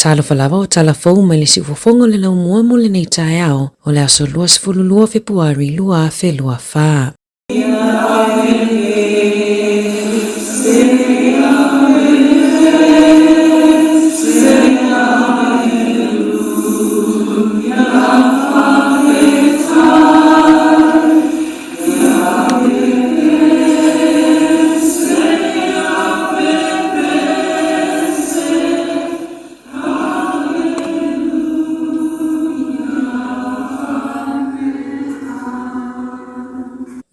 Tala falava o Tala Fou mai le siufofonga le lau mua mo le nei tae ao o le aso lua sefululua Februari lua fe lua fa.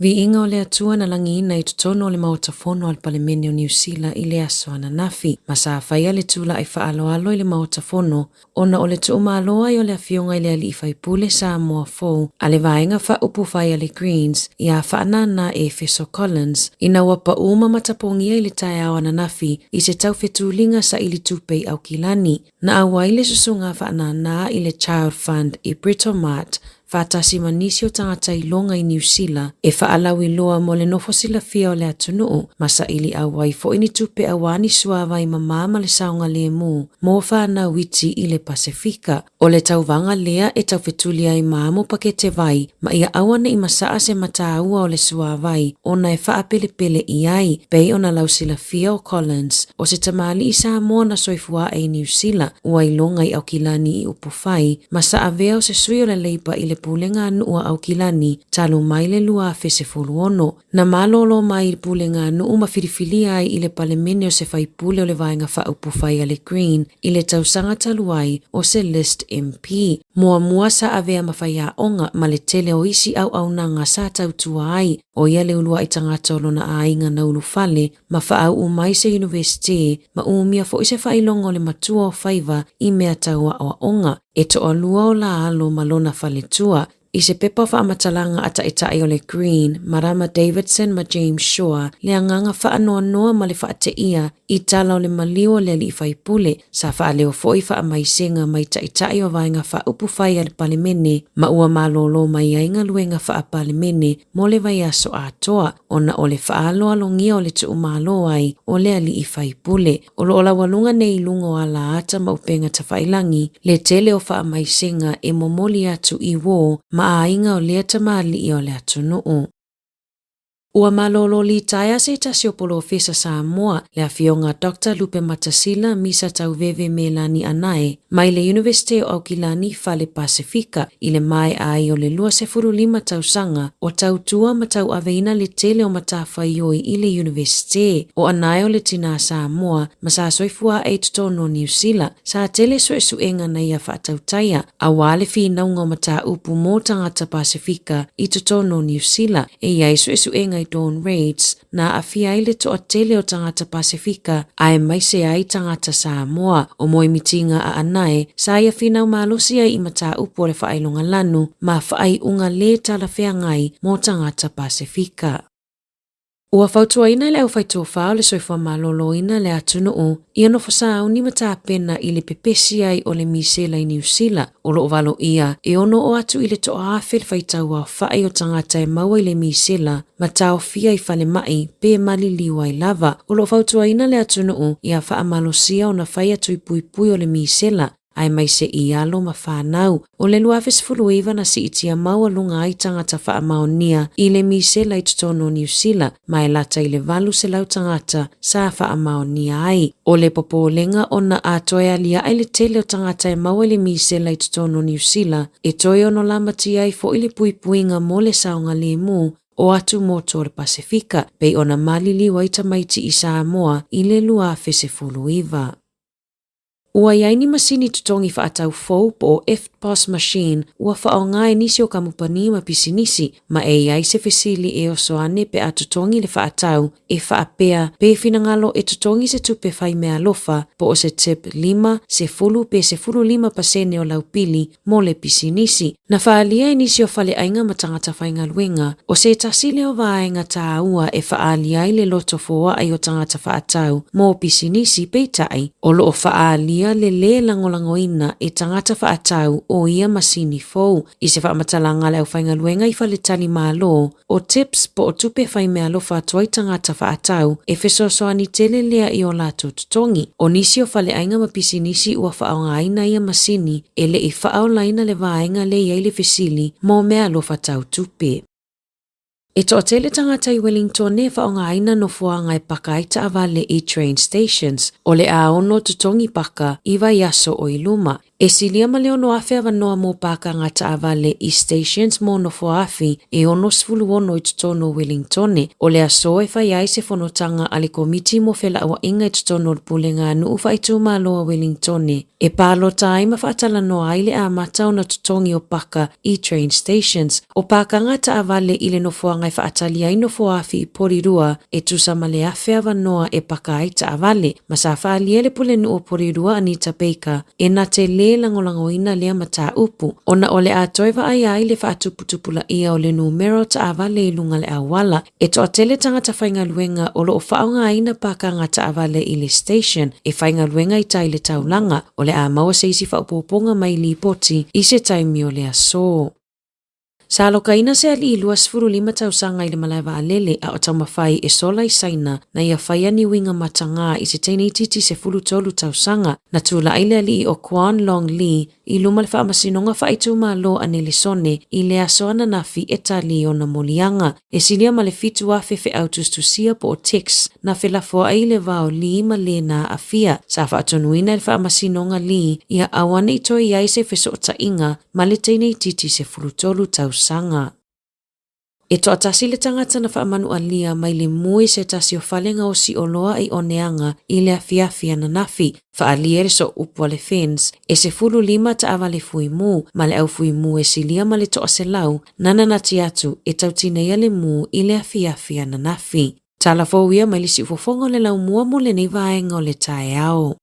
Vi inga o le atua na langi ina i tutono o le maotafono al palemene o New Zealand i le aso ana nafi. Masa awhaia le tula i whaaloalo i le maotafono, ona o le tuuma aloa i o le afionga i le ali i whaipule Sāmoa Fou, a le vaenga wha upu whaia le Greens, i a whaanana e Feso Collins, ina wapa uma matapongia i le tae au ana nafi, i se tau fetulinga sa ili tupei au kilani, na awa i le susunga whaanana i le Child Fund i Britomat, Fatasi manisio tangata i longa i New Zealand e whaalawi loa mo le nofo sila fia o le atunuu masa ili awai fo ini tupe awani suawa i mamama le saunga le mu mo whana witi i le Pasifika o le tauvanga lea e taufetulia i maamu pakete vai ma ia awana i masaa se mataua o le suawai ona e whaapelepele i ai pei ona lau sila fia o Collins o se tamali i Sāmoa na soifua e New Zealand ua i longa i au kilani i upufai masa avea o se sui o le leipa i le pulenga nua au kilani talu mai le lua fese fuluono. Na malolo mai pulenga nuu mawhirifilia ai i le palemene o se whaipule o le vaenga whaupufai a le Green i le tausanga taluai o se list MP. Mua sa avea mawhaia onga ma le tele o isi au nanga sa tautua ai o ia le ulua i tangata olona a inga na ulufale ma whaau umai se university ma umia fo ise whailongo le matua o whaiva i mea taua o onga. E to o lua o la alo malona faletua. I se pepa whaamatalanga ata itai o le Green, Marama Davidson ma James Shaw, le anganga whaanoa noa ma le whaateia i tala o le malio le li whaipule, sa whaaleo foi whaamaisenga mai taitai o vaenga whaupu whai al palemene, ma ua malolo mai ainga luenga whaapalemene, mo le vai aso atoa, ona o le whaalo alongia o le tu umalo ai, o le ali i whaipule, o lo ola walunga nei lungo ala ata ma upenga ta whailangi, le tele o whaamaisenga e momoli atu i wo, ma ainga o lea tamali i o le atunuu. Ua malolo li taia se tasiopolo fesa Sāmoa le afionga Dr. Lupe Matasila misa tau veve melani anae mai le University o Aukilani fale Pasifika i le mai ai o le lua se furulima tau sanga o tau tua ma tau aveina le tele o matawhaioi i le University o anae o le tina Sāmoa ma sa soifua e tutono New Zealand sa tele suenga na ia whaatautaya a wale whinaunga o mata upu mo tangata Pasifika i tutono New Zealand e iai suenga Dawn Raids na afia ile to atele o tangata Pasifika ai mai se ai tangata Sāmoa o moi mitinga a anae sa ia finau malosia i mata upo le whailonga lanu ma whai unga le tala wheangai mo tangata Pasifika. Ua whautua ina le au whaitoa whao le soifua malolo ina le atunuu i ano whasau ni mata pena i le pepesi ai o le misela i New Zealand o lo valo ia e ono o atu i le to awhel whaitau a whai o tangata e maua i le misela ma tau fia i whale mai pe mali liwa i lava o lo whautua ina le atunuu i a wha malosia o na whai atu i pui o le misela ai mai se i alo ma whanau. O le luafes fuluiva na si itia maua lunga ai tangata wha maonia i le misela i tutono New Zealand mai lata i le valu se lau tangata sa wha maonia ai. O le popolenga o na atoe alia ai le tele o tangata e maua le misela i tutono New Zealand e toe ono lamati ai fo i le puipuinga mo le saunga le mu o atu moto le Pasifika pei ona malili waita maiti i Sāmoa i le luafes fuluiva. Ua iaini masini tutongi whaatau Fou po o FEB machine ua whaongai nisi o kamupani ma pisinisi ma e iai se fesili e o soane pe a tutongi le whaatau e whaapea pe finangalo e tutongi se tupe whai mea lofa po o se tip 5 se fulu pe se fulu 5% o laupili mo le pisinisi. Na whaalia e nisi o whale ainga matangata whainga luenga o se tasile o vaenga tāua e whaalia i le loto foa ai o tangata whaatau mo pisinisi peitai o lo o whaalia ia le langolangoina e tangata whaatau o ia masini fou. I se whamatalanga leo whaingaluenga I whaletani mālo o tips po o tupe whai mea lofa tuai tangata whaatau e whesosoani tele lea I o lato tutongi. O nisi o whale ainga mapisi nisi ua whaonga aina ia masini e le I whao laina le vaenga le ia le fesili mo mea lofa tau tupe. E toa tele tangata I Wellington ne whaonga aina no fuanga e paka I taawale I train stations o le a ono tutongi paka I Vaiaso o Iluma. E silia ma leo no afe avanoa mo paka ngā taawale I stations mo no fuafi e ono sfulu ono I tutono Wellington o le aso e whaiai se whanotanga ale komiti mo whela awa inga I tutono pulenga nu ufa I tūmaloa Wellington e palo taima whaatala no aile a matau na tutongi o paka I train stations o paka ngā taawale I le no fuanga I whaatali ai no fuafi I porirua e tusama le afe avanoa e paka ai taawale ma sa whaalia le pule nu o porirua Anita Baker e na te le langolangoina lea mata upu. Ona ole a toiva ai le whaatuputupula ia o le numero taawale I lunga le awala. E toa tele tangata whaingaluenga o lo o whaonga aina paka ngā taawale I le station e whaingaluenga I tai le taulanga o le a maua seisi whaupoponga mai li poti I se taimi o le aso. Sa lokaina se ali ilua sfuru lima tausanga I le malaiva alele a o taumawhai e sola I saina na ia whaia ni winga matanga I se teine titi se fulu tolu tausanga na tula aile ali I o Kwan Long Li I luma le whaamasinonga whaitu malo anele sone I le asoana nafi e tali o na molianga e silia ma le fitu afe fe autustusia po o tex na whelafua ai le vao li ma le na afia sa whaatonuina le whaamasinonga li ia awana I toi iai se whesota inga ma le teine titi se fulu tolu tausanga. E toa tasi le tangata na whaamanu alia mai le mui se tasi o whalenga o si oloa I oneanga I le afiafia na nafi. Whaaliere so upua le fens e se fulu lima ta awa le fui mu ma le au fui mu e silia ma le toa se lau nana nati atu e tautina ia le mu I le afiafia na nafi. Tala Fou ia mai lisi ufofonga o le lau mua mo le nei vaenga o le tae ao.